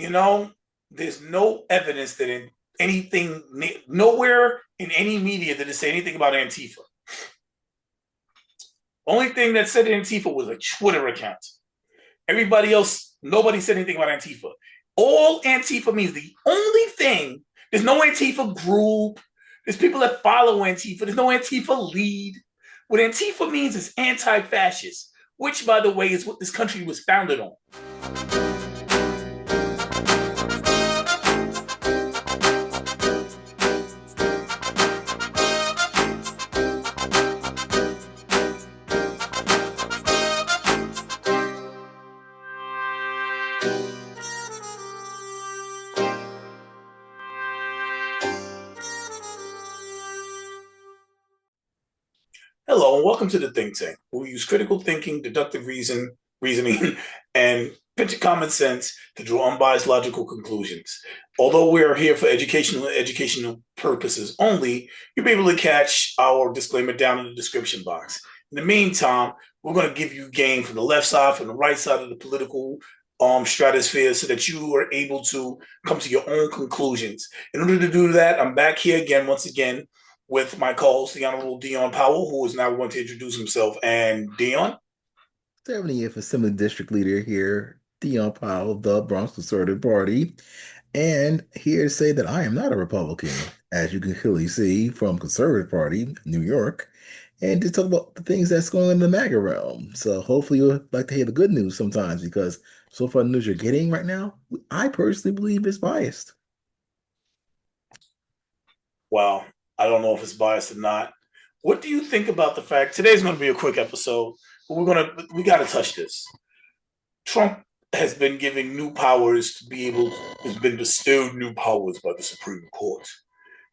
You know, there's no evidence that in anything, nowhere in any media did it say anything about Antifa. Only thing that said Antifa was a Twitter account. Everybody else, nobody said anything about Antifa. All Antifa means, the only thing, there's no Antifa group. There's people that follow Antifa. There's no Antifa lead. What Antifa means is anti-fascist, which, by the way, is what this country was founded on. Hello, and welcome to the Think Tank, where we use critical thinking, deductive reasoning, and pitch common sense to draw unbiased logical conclusions. Although we are here for educational purposes only, you'll be able to catch our disclaimer down in the description box. In the meantime, we're going to give you game from the left side, from the right side of the political stratosphere, so that you are able to come to your own conclusions. In order to do that, I'm back here again, once again, with my co-host, the Honorable Dion Powell, who is now going to introduce himself. And Dion? 70th Assembly District Leader here, Dion Powell, the Bronx Conservative Party, and here to say that I am not a Republican, as you can clearly see from Conservative Party, New York, and to talk about the things that's going on in the MAGA realm. So hopefully you'll like to hear the good news sometimes, because so far the news you're getting right now, I personally believe is biased. Well, I don't know if it's biased or not. What do you think about the fact today's going to be a quick episode, but we got to touch this. Trump has been given new powers to be able, has been bestowed new powers by the Supreme Court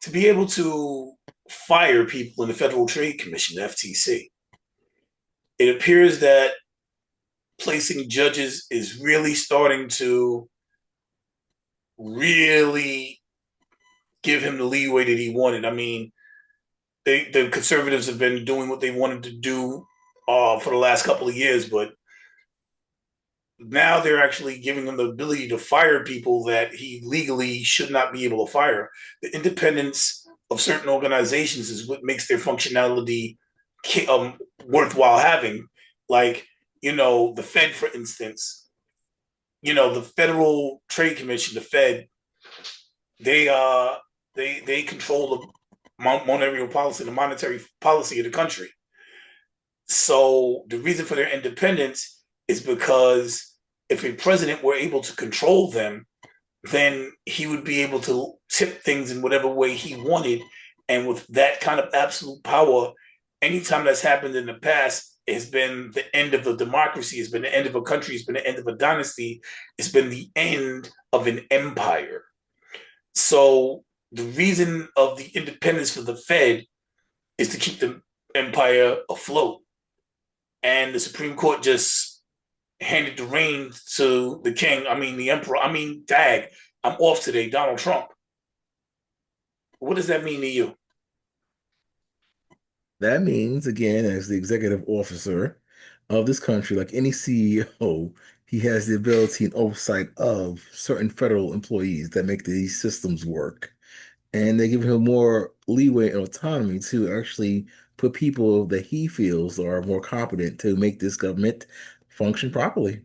to be able to fire people in the Federal Trade Commission, the FTC. It appears that placing judges is really starting to really give him the leeway that he wanted. I mean, the conservatives have been doing what they wanted to do for the last couple of years, but now they're actually giving him the ability to fire people that he legally should not be able to fire. The independence of certain organizations is what makes their functionality worthwhile having. Like, the Fed, for instance, the Federal Trade Commission, the Fed, they control the monetary policy, the monetary policy of the country. So the reason for their independence is because if a president were able to control them, then he would be able to tip things in whatever way he wanted. And with that kind of absolute power, anytime that's happened in the past, it's been the end of a democracy, it's been the end of a country, it's been the end of a dynasty, it's been the end of an empire. So the reason of the independence for the Fed is to keep the empire afloat. And the Supreme Court just handed the reins to the king. I mean, the emperor. I mean, dag, I'm off today, Donald Trump. What does that mean to you? That means, again, as the executive officer of this country, like any CEO, he has the ability and oversight of certain federal employees that make these systems work. And they give him more leeway and autonomy to actually put people that he feels are more competent to make this government function properly.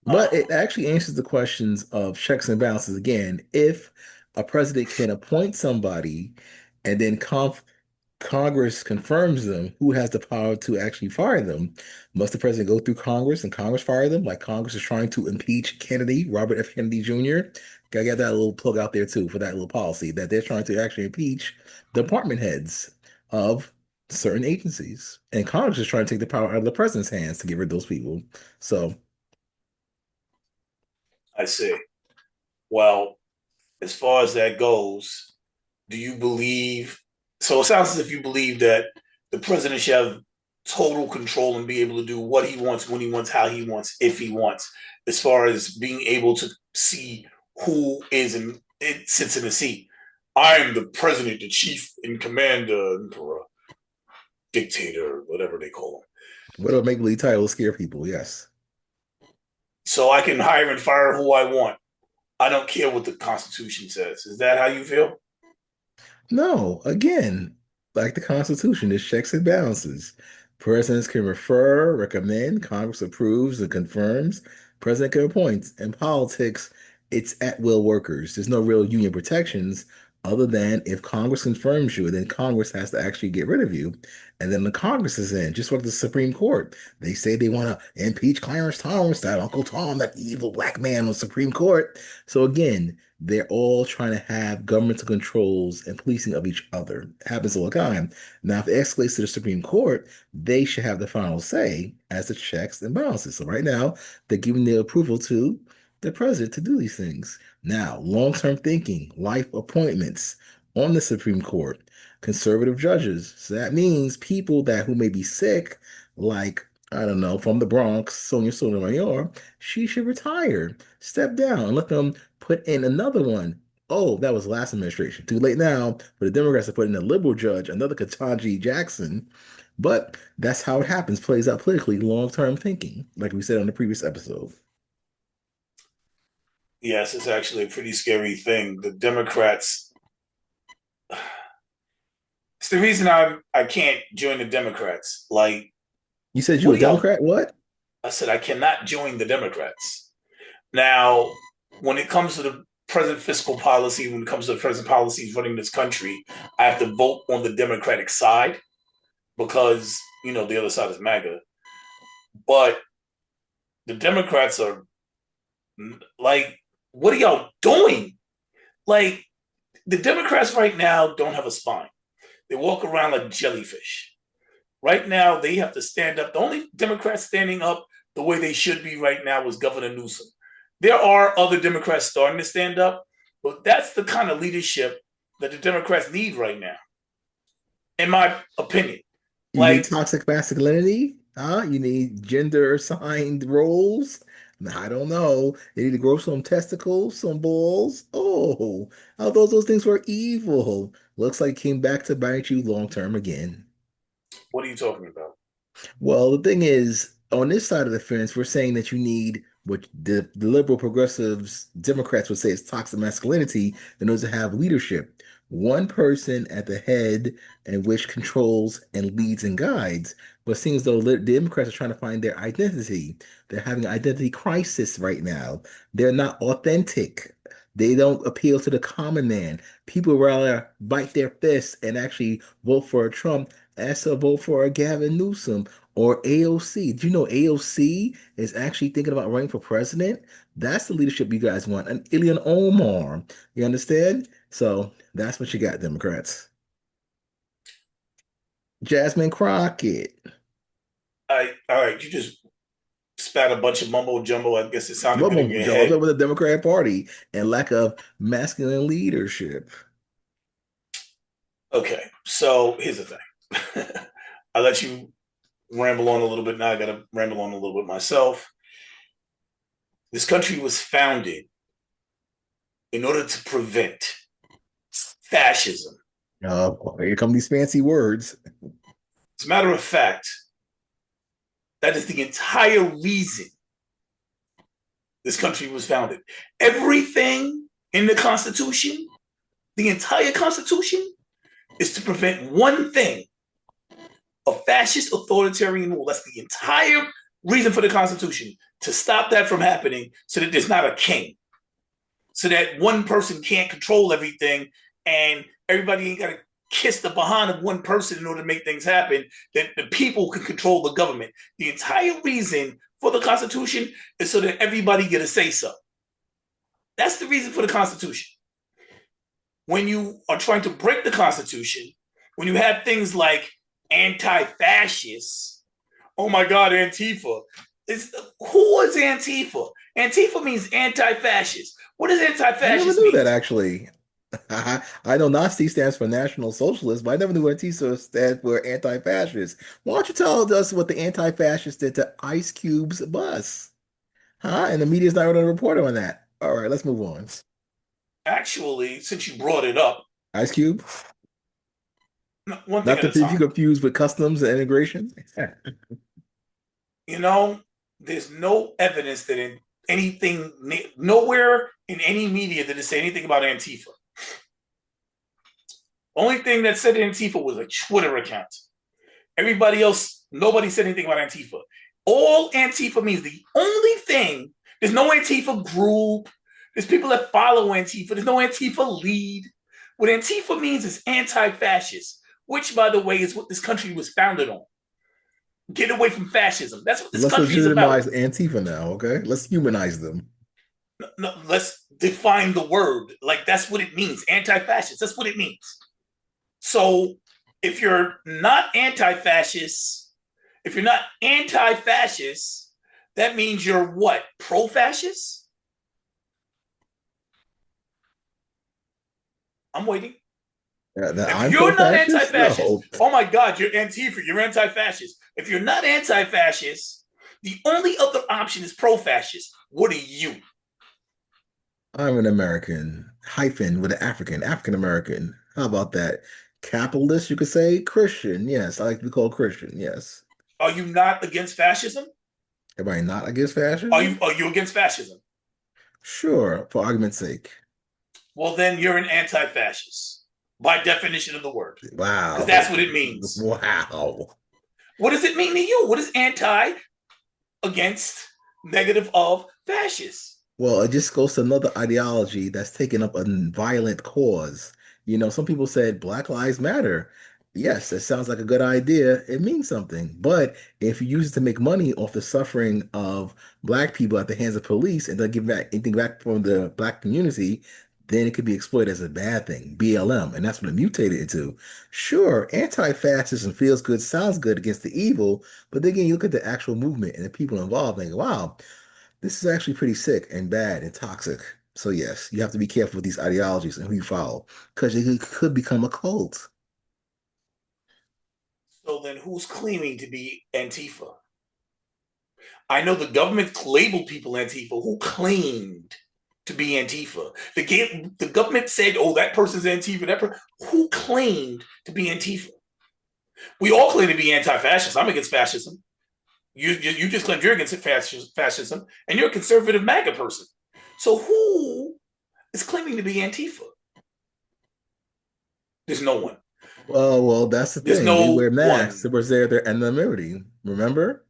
But Uh, it actually answers the questions of checks and balances again. If a president can appoint somebody and then Congress confirms them, who has the power to actually fire them? Must the president go through Congress and Congress fire them? Like Congress is trying to impeach Kennedy, Robert F. Kennedy Jr. Gotta get that little plug out there too for that little policy that they're trying to actually impeach department heads of certain agencies. And Congress is trying to take the power out of the president's hands to get rid of those people. So I see. Well, as far as that goes, do you believe? So it sounds as if you believe that the president should have total control and be able to do what he wants, when he wants, how he wants, if he wants, as far as being able to see who is and it sits in the seat. I am the president, the chief in command, emperor, dictator, whatever they call him. what do make believe titles scare people? Yes. so I can hire and fire who I want. I don't care what the Constitution says. Is that how you feel? No, again, like the Constitution, there's checks and balances. Presidents can refer, recommend, Congress approves and confirms, President can appoint. In politics, it's at will workers. There's no real union protections other than if Congress confirms you, then Congress has to actually get rid of you. And then the Congress is in, just like the Supreme Court. They say they want to impeach Clarence Thomas, that Uncle Tom, that evil black man on the Supreme Court. So again, they're all trying to have governmental controls and policing of each other. It happens all the time. Now, if it escalates to the Supreme Court, they should have the final say as the checks and balances. So right now, they're giving their approval to the president to do these things. Now, long-term thinking, life appointments on the Supreme Court, conservative judges. So that means people that who may be sick, like I don't know, from the Bronx, Sonia Sotomayor, she should retire, step down, and let them put in another one. Oh, that was last administration. Too late now for the Democrats to put in a liberal judge, another Ketanji Jackson. But that's how it happens, plays out politically, long-term thinking, like we said on the previous episode. Yes, it's actually a pretty scary thing. The Democrats. It's the reason I can't join the Democrats. Like, You said you what a are y'all? Democrat? What? I said I cannot join the Democrats. Now, when it comes to the present fiscal policy, when it comes to the present policies running this country, I have to vote on the Democratic side because the other side is MAGA. But the Democrats are like, what are y'all doing? Like, the Democrats right now don't have a spine. They walk around like jellyfish. Right now, they have to stand up. The only Democrats standing up the way they should be right now is Governor Newsom. There are other Democrats starting to stand up, but that's the kind of leadership that the Democrats need right now, in my opinion. You need Like, toxic masculinity? Huh? You need gender assigned roles? I don't know. They need to grow some testicles, some balls. Oh, how those things were evil. Looks like it came back to bite you long term again. what are you talking about? Well, the thing is, on this side of the fence, we're saying that you need what the liberal progressives, Democrats would say is toxic masculinity in order to have leadership. One person at the head and which controls and leads and guides. But it seems though the Democrats are trying to find their identity. They're having an identity crisis right now. They're not authentic. They don't appeal to the common man. People rather bite their fists and actually vote for a Trump as to vote for a Gavin Newsom or AOC. Do you know AOC is actually thinking about running for president? That's the leadership you guys want. And Ilhan Omar. You understand? So that's what you got, Democrats. Jasmine Crockett. All right, you just spat a bunch of mumbo jumbo. I guess it sounded What good in mumble your jump? head. With the Democrat Party and lack of masculine leadership. Okay, so here's the thing. I let you ramble on a little bit. Now I got to ramble on a little bit myself. This country was founded in order to prevent fascism. Here come these fancy words. As a matter of fact, that is the entire reason this country was founded. Everything in the Constitution, the entire Constitution, is to prevent one thing: a fascist authoritarian rule. That's the entire reason for the Constitution, to stop that from happening so that there's not a king, so that one person can't control everything and everybody ain't got to kiss the behind of one person in order to make things happen, that the people can control the government. The entire reason for the Constitution is so that everybody get a say so. That's the reason for the Constitution. When you are trying to break the Constitution, when you have things like anti-fascists, oh my God, Antifa. Who is Antifa? Antifa means anti-fascist. What does I never anti-fascist knew mean? that actually. I know Nazi stands for National Socialist, but I never knew Antifa stands for anti-fascist. Why don't you tell us what the anti-fascists did to Ice Cube's bus? Huh? And the media's not going to report on that. All right, let's move on. Actually, since you brought it up, Ice Cube? one thing Not at to a be time. confused with customs and immigration? You know, there's no evidence that anything, nowhere in any media did it say anything about Antifa. Only thing that said Antifa was a Twitter account. Everybody else, nobody said anything about Antifa. All Antifa means, the only thing, there's no Antifa group. There's people that follow Antifa. There's no Antifa lead. What Antifa means is anti-fascist, which, by the way, is what this country was founded on. Get away from fascism. That's what this Let's country is about. legitimize Antifa now, okay? Let's humanize them. No, let's define the word. Like, that's what it means. Anti-fascist. That's what it means. So if you're not anti-fascist, that means you're what? Pro-fascist? I'm waiting. If I'm you're not pro-fascist? anti-fascist, No. oh my God, you're Antifa, you're anti-fascist. If you're not anti-fascist, the only other option is pro-fascist. What are you? I'm an American, hyphen with an African American. How about that? Capitalist, you could say. Christian, yes. I like to be called Christian, yes. Are you not against fascism? Everybody not against Are fascism? you against fascism? Sure, for argument's sake. Well, then you're an anti-fascist by definition of the word, because Wow. that's what it means. Wow. What does it mean to you? What is anti against negative of fascist? Well, it just goes to another ideology that's taken up a violent cause. Some people said Black Lives Matter. Yes, it sounds like a good idea. It means something. But if you use it to make money off the suffering of Black people at the hands of police and don't give back anything back from the Black community, then it could be exploited as a bad thing, BLM. And that's what it mutated into. Sure, anti-fascism feels good, sounds good against the evil, but then again, you look at the actual movement and the people involved and go, wow, this is actually pretty sick and bad and toxic. So yes, you have to be careful with these ideologies and who you follow because it could become a cult. So then who's claiming to be Antifa? I know the government labeled people Antifa. Who claimed to be Antifa? The government said, oh, that person's Antifa. Who claimed to be Antifa? We all claim to be anti-fascist. I'm against fascism. You just claimed you're against fascism, and you're a conservative MAGA person. So who is claiming to be Antifa? There's no one. Well, that's the There's thing. They no wear masks. one. It was their anonymity. Remember?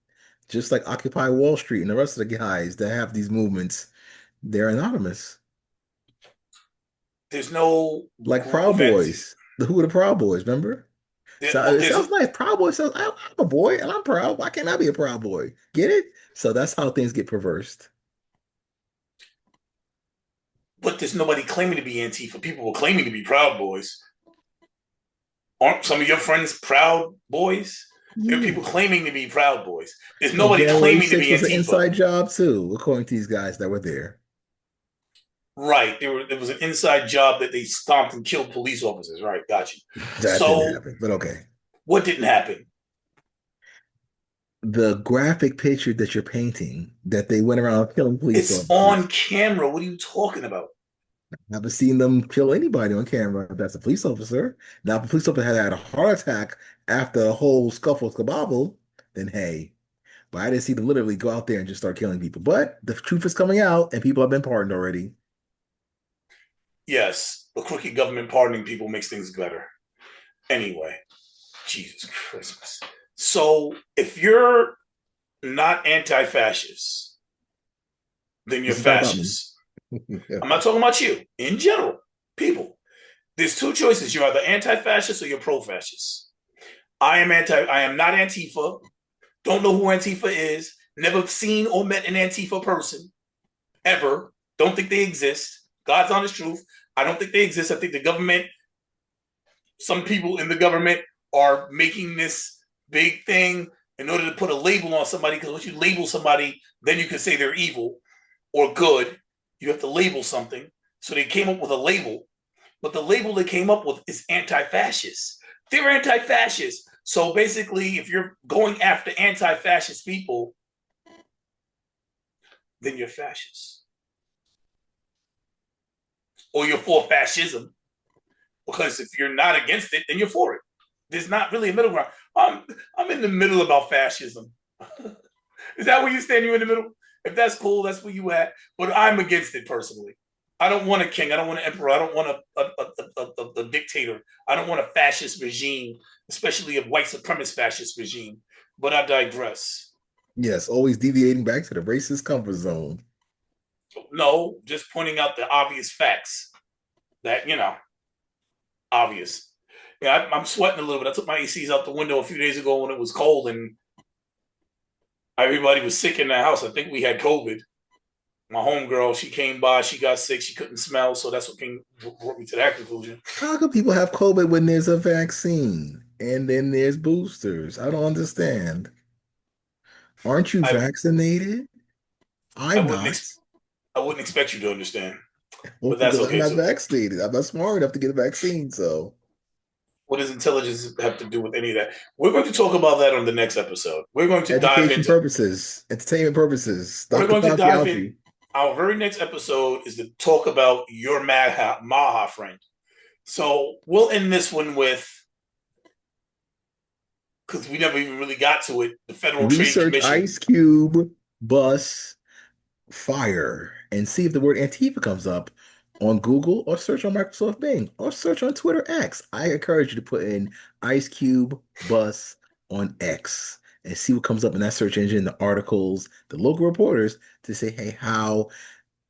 Just like Occupy Wall Street and the rest of the guys that have these movements, they're anonymous. There's no Like group Proud of entities. Boys. Who are the Proud Boys, remember? So Well, it sounds nice. Proud Boy sounds, I'm a boy and I'm proud. Why can't I be a proud boy? Get it? So that's how things get perversed. but there's nobody claiming to be Antifa. People were claiming to be Proud Boys. Aren't some of your friends Proud Boys? There are Yeah. people claiming to be Proud Boys. There's And nobody January claiming to be 6th was an Antifa. inside job too, according to these guys that were there. Right. There was an inside job that they stomped and killed police officers. Right. Got you. That didn't So happen, but okay. what didn't happen? The graphic picture that you're painting that they went around killing police It's on officers. camera. What are you talking about? I haven't seen them kill anybody on camera if that's a police officer. Now, if a police officer had a heart attack after a whole scuffle kabobble, then hey. But I didn't see them literally go out there and just start killing people. But the truth is coming out and people have been pardoned already. Yes, the crooked government pardoning people makes things better. Anyway, Jesus Christmas. So if you're not anti-fascist, then you're This is not about me. fascist. I'm not talking about you. In general, people. There's two choices. You're either anti-fascist or you're pro-fascist. I am not Antifa. Don't know who Antifa is. Never seen or met an Antifa person. Ever. Don't think they exist. God's honest truth. I don't think they exist. I think the government, some people in the government are making this big thing in order to put a label on somebody, because once you label somebody, then you can say they're evil or good. You have to label something. So they came up with a label, but the label they came up with is anti-fascist. They're anti-fascist. So basically, if you're going after anti-fascist people, then you're fascist. Or you're for fascism. Because if you're not against it, then you're for it. There's not really a middle ground. I'm in the middle about fascism. Is that where you stand? You in the middle? If that's cool, that's where you at. But I'm against it personally. I don't want a king. I don't want an emperor. I don't want a dictator. I don't want a fascist regime, especially a white supremacist fascist regime. But I digress. Yes, always deviating back to the racist comfort zone. No, just pointing out the obvious facts that, obvious. Yeah, I'm sweating a little bit. I took my ACs out the window a few days ago when it was cold and everybody was sick in the house. I think we had COVID. My homegirl, she came by, she got sick, she couldn't smell, so that's what brought me to that conclusion. How can people have COVID when there's a vaccine and then there's boosters? I don't understand. Aren't you I vaccinated? I I'm wouldn't not. ex- I wouldn't expect you to understand, Well, but that's because I'm okay not too. vaccinated. I'm not smart enough to get a vaccine. So, What does intelligence have to do with any of that? We're going to talk about that on the next episode. education purposes, entertainment purposes, We're Dr. going to Pop dive in. Fauci. Our very next episode is to talk about your Maha friend. So we'll end this one with, because we never even really got to it, the Federal Trade Research Commission. Ice Cube bus fire and see if the word Antifa comes up on Google or search on Microsoft Bing or search on Twitter X. I encourage you to put in Ice Cube bus on X and see what comes up in that search engine, the articles, the local reporters to say, hey, how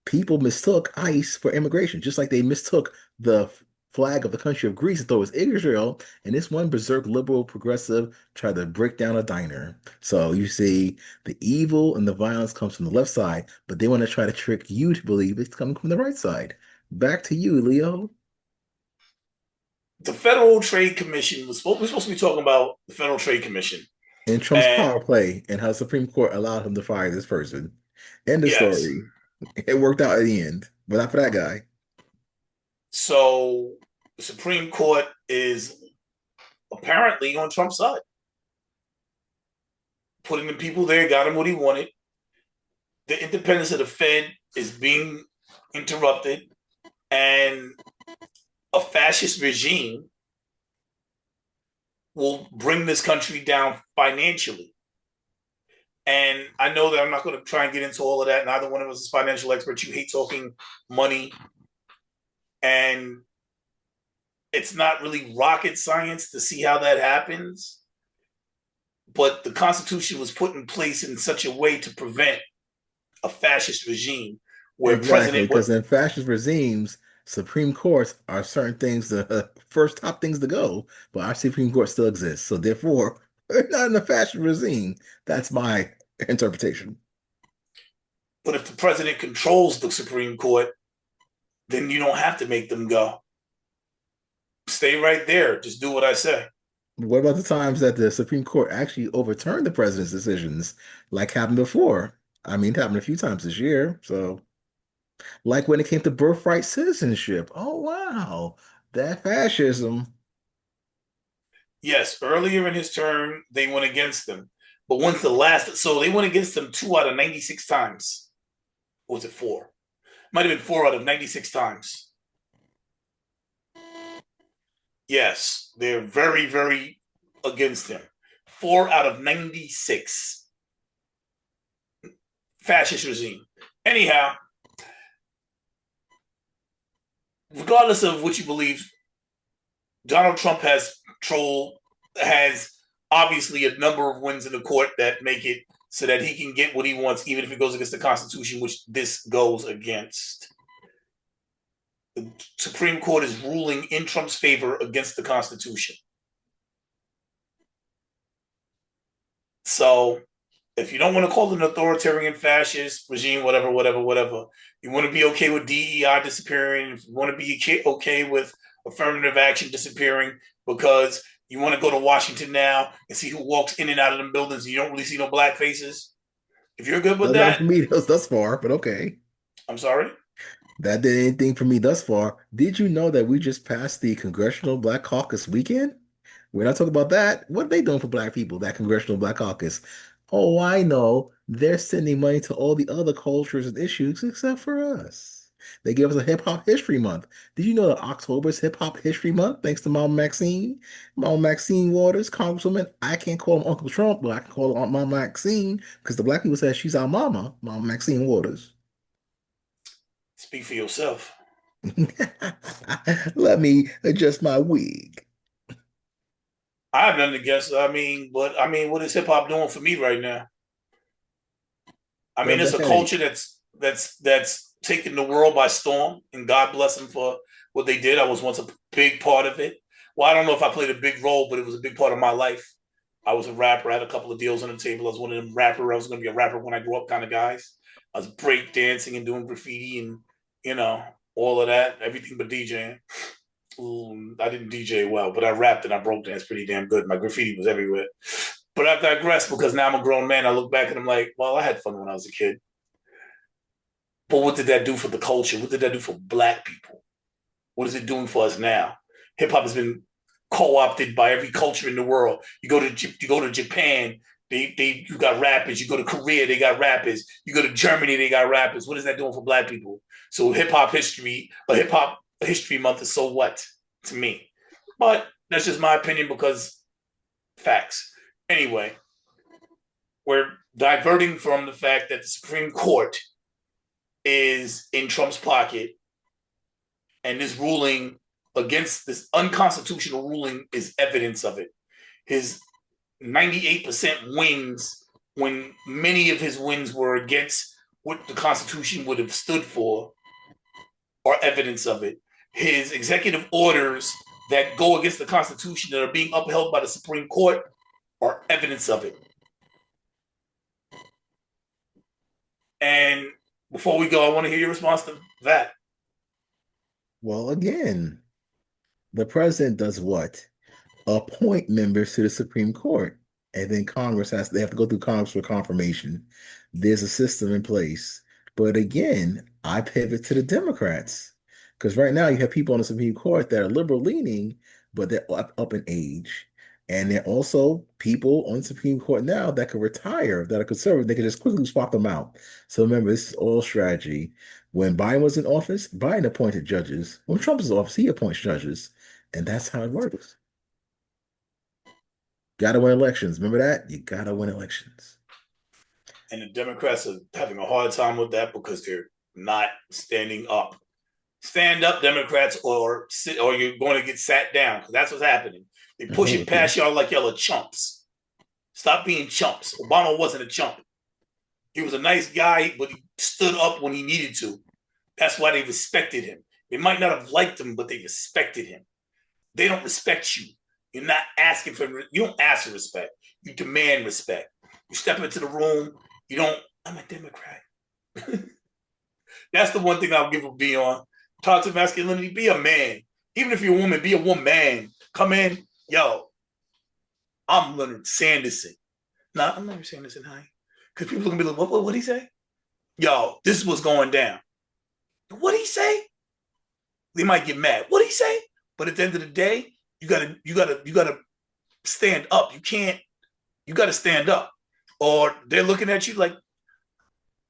people mistook ICE for immigration, just like they mistook the flag of the country of Greece and thought it was Israel. And this one berserk liberal progressive tried to break down a diner. So you see, the evil and the violence comes from the left side, but they want to try to trick you to believe it's coming from the right side. Back to you, Leo. The Federal Trade Commission we're supposed to be talking about the Federal Trade Commission. And Trump's And power play and how the Supreme Court allowed him to fire this person. End of yes, story. It worked out in the end, but not for that guy. so the Supreme Court is apparently on Trump's side, putting the people there, got him what he wanted. The independence of the Fed is being interrupted, and a fascist regime will bring this country down financially. And I know that I'm not going to try and get into all of that. Neither one of us is financial experts. You hate talking money, and it's not really rocket science to see how that happens. But the Constitution was put in place in such a way to prevent a fascist regime where Exactly, president would. because in fascist regimes, Supreme Courts are certain things, the first top things to go, but our Supreme Court still exists. So therefore, we're not in a fascist regime. That's my interpretation. But if the president controls the Supreme Court, then you don't have to make them go. Stay right there. Just do what I say. What about the times that the Supreme Court actually overturned the president's decisions, like happened before? I mean, it happened a few times this year. So, like when it came to birthright citizenship. Oh, wow. That fascism. Yes, earlier in his term, they went against him. But once the last, so they went against him 2 out of 96 times. Or was it four? Might have been 4 out of 96 times. Yes, they're very, very against him. 4 out of 96. Fascist regime. Anyhow, regardless of what you believe, Donald Trump has obviously a number of wins in the court that make it so that he can get what he wants, even if it goes against the Constitution, which this goes against. The Supreme Court is ruling in Trump's favor against the Constitution. So if you don't want to call it an authoritarian fascist regime, whatever, you want to be okay with DEI disappearing, if you want to be okay with affirmative action disappearing because you want to go to Washington now and see who walks in and out of them buildings and you don't really see no black faces. If you're good with Done nothing that, for me thus far, but okay. I'm sorry. That did anything for me thus far. Did you know that we just passed the Congressional Black Caucus weekend? We're not talking about that. What are they doing for black people, that Congressional Black Caucus? Oh, I know. They're sending money to all the other cultures and issues except for us. They gave us a Hip Hop History Month. Did you know that October is Hip Hop History Month? Thanks to Mama Maxine. Mama Maxine Waters, Congresswoman. I can't call him Uncle Trump, but I can call her Aunt Mama Maxine because the black people say she's our mama, Mama Maxine Waters. Speak for yourself. Let me adjust my wig. I have nothing against it. What is hip hop doing for me right now? I Rub mean, it's that a headache. culture that's taken the world by storm, and God bless them for what they did. I was once a big part of it. Well, I don't know if I played a big role, but it was a big part of my life. I was a rapper. I had a couple of deals on the table. I was one of them rapper. I was going to be a rapper when I grew up kind of guys. I was break dancing and doing graffiti and you know all of that, everything but DJing. Ooh, I didn't DJ well, but I rapped and I broke dance pretty damn good. My graffiti was everywhere. But I digress because now I'm a grown man. I look back and I'm like, well, I had fun when I was a kid. But what did that do for the culture? What did that do for black people? What is it doing for us now? Hip hop has been co-opted by every culture in the world. You go to Japan, they you got rappers. You go to Korea, they got rappers. You go to Germany, they got rappers. What is that doing for black people? So hip hop history month is so what to me. But that's just my opinion because facts. Anyway, we're diverting from the fact that the Supreme Court is in Trump's pocket, and this ruling against this unconstitutional ruling is evidence of it. His 98% wins when many of his wins were against what the Constitution would have stood for are evidence of it. His executive orders that go against the Constitution that are being upheld by the Supreme Court are evidence of it. And before we go, I want to hear your response to that. Well, again, the president does what? Appoint members to the Supreme Court. And then they have to go through Congress for confirmation. There's a system in place. But again, I pivot to the Democrats. Because right now you have people on the Supreme Court that are liberal leaning, but they're up in age. And there are also people on the Supreme Court now that could retire, that are conservative. They could just quickly swap them out. So remember, this is all strategy. When Biden was in office, Biden appointed judges. When Trump was in office, he appoints judges. And that's how it works. Got to win elections. Remember that? You got to win elections. And the Democrats are having a hard time with that because they're not standing up. Stand up, Democrats, or you're going to get sat down because that's what's happening. They push it past y'all like y'all are chumps. Stop being chumps. Obama wasn't a chump. He was a nice guy, but he stood up when he needed to. That's why they respected him. They might not have liked him, but they respected him. They don't respect you. You're not asking for, you don't ask for respect. You demand respect. You step into the room, you don't, I'm a Democrat. That's the one thing I'll give a B on. Talk to masculinity, be a man. Even if you're a woman, be a woman. Come in, yo, I'm Leonard Sanderson. Nah, I'm Leonard Sanderson, hi. Because people are going to be like, what'd he say? Yo, this is what's going down. What'd he say? They might get mad. What'd he say? But at the end of the day, you gotta stand up. You gotta stand up. Or they're looking at you like,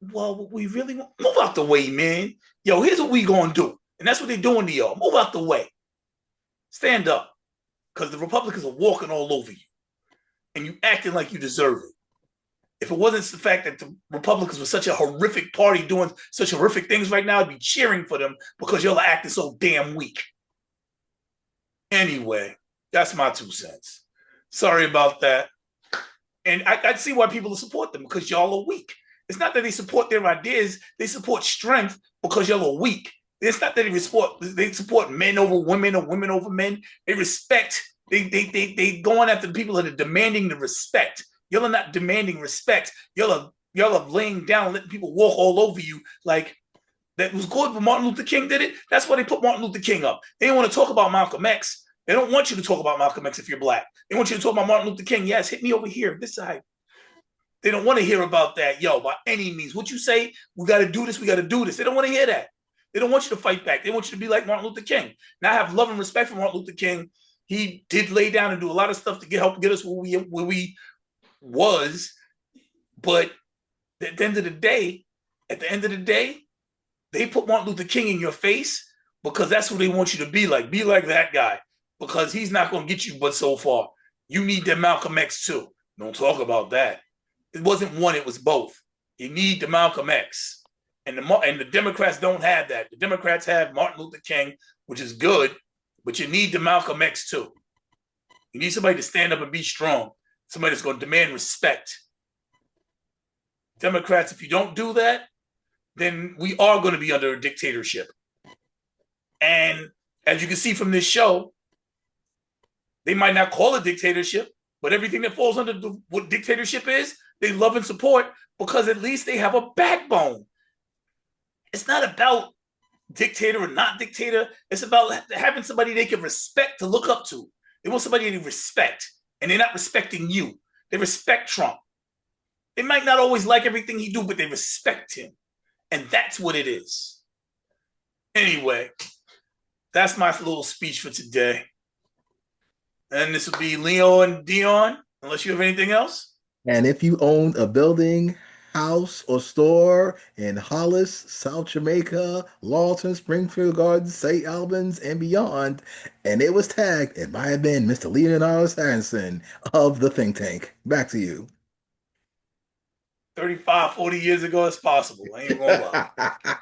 well, we really want move out the way, man. Yo, here's what we gonna do. And that's what they're doing to y'all. Move out the way. Stand up. Because the Republicans are walking all over you. And you acting like you deserve it. If it wasn't the fact that the Republicans were such a horrific party doing such horrific things right now, I'd be cheering for them because y'all are acting so damn weak. Anyway, that's my 2 cents. Sorry about that. And I see why people support them because y'all are weak. It's not that they support their ideas. They support strength because y'all are weak. It's not that they support men over women or women over men. They respect. They going after the people that are demanding the respect. Y'all are not demanding respect. Y'all are laying down, letting people walk all over you like that was good when Martin Luther King did it. That's why they put Martin Luther King up. They don't want to talk about Malcolm X. They don't want you to talk about Malcolm X if you're black. They want you to talk about Martin Luther King. Yes, hit me over here, this side. They don't want to hear about that, yo, by any means. What you say, we got to do this, we got to do this. They don't want to hear that. They don't want you to fight back. They want you to be like Martin Luther King. Now, I have love and respect for Martin Luther King. He did lay down and do a lot of stuff to help get us where we was. But at the end of the day, They put Martin Luther King in your face because that's who they want you to be like. Be like that guy because he's not going to get you but so far. You need the Malcolm X too. Don't talk about that. It wasn't one, it was both. You need the Malcolm X. And the Democrats don't have that. The Democrats have Martin Luther King, which is good, but you need the Malcolm X too. You need somebody to stand up and be strong. Somebody that's going to demand respect. Democrats, if you don't do that, then we are going to be under a dictatorship. And as you can see from this show, they might not call it dictatorship, but everything that falls under what dictatorship is, they love and support because at least they have a backbone. It's not about dictator or not dictator. It's about having somebody they can respect to look up to. They want somebody they respect, and they're not respecting you. They respect Trump. They might not always like everything he do, but they respect him. And that's what it is. Anyway, that's my little speech for today. And this will be Leo and Dion, unless you have anything else. And if you owned a building, house, or store in Hollis, South Jamaica, Lawton, Springfield Gardens, St. Albans, and beyond, and it was tagged, it might have been Mr. Leonard Sanderson of the think tank. Back to you. 35, 40 years ago, it's possible. I ain't gonna lie.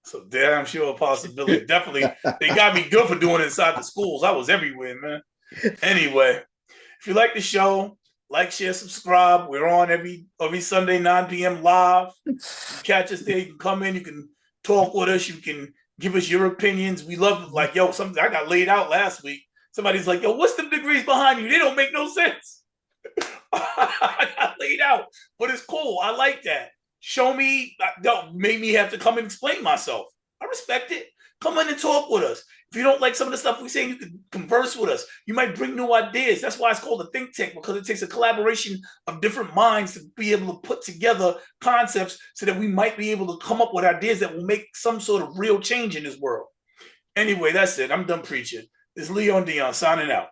So damn sure a possibility. Definitely, they got me good for doing it inside the schools. I was everywhere, man. Anyway, if you like the show, like, share, subscribe. We're on every Sunday, 9 p.m. live. You catch us there. You can come in. You can talk with us. You can give us your opinions. We love it. Like, yo, something I got laid out last week. Somebody's like, yo, what's the degrees behind you? They don't make no sense. I got laid out, but it's cool. I like that. Show me. Don't make me have to come and explain myself. I respect it. Come in and talk with us. If you don't like some of the stuff we say, you can converse with us. You might bring new ideas. That's why it's called a think tank, because it takes a collaboration of different minds to be able to put together concepts so that we might be able to come up with ideas that will make some sort of real change in this world. Anyway, that's it. I'm done preaching. This is Leo and Dion signing out.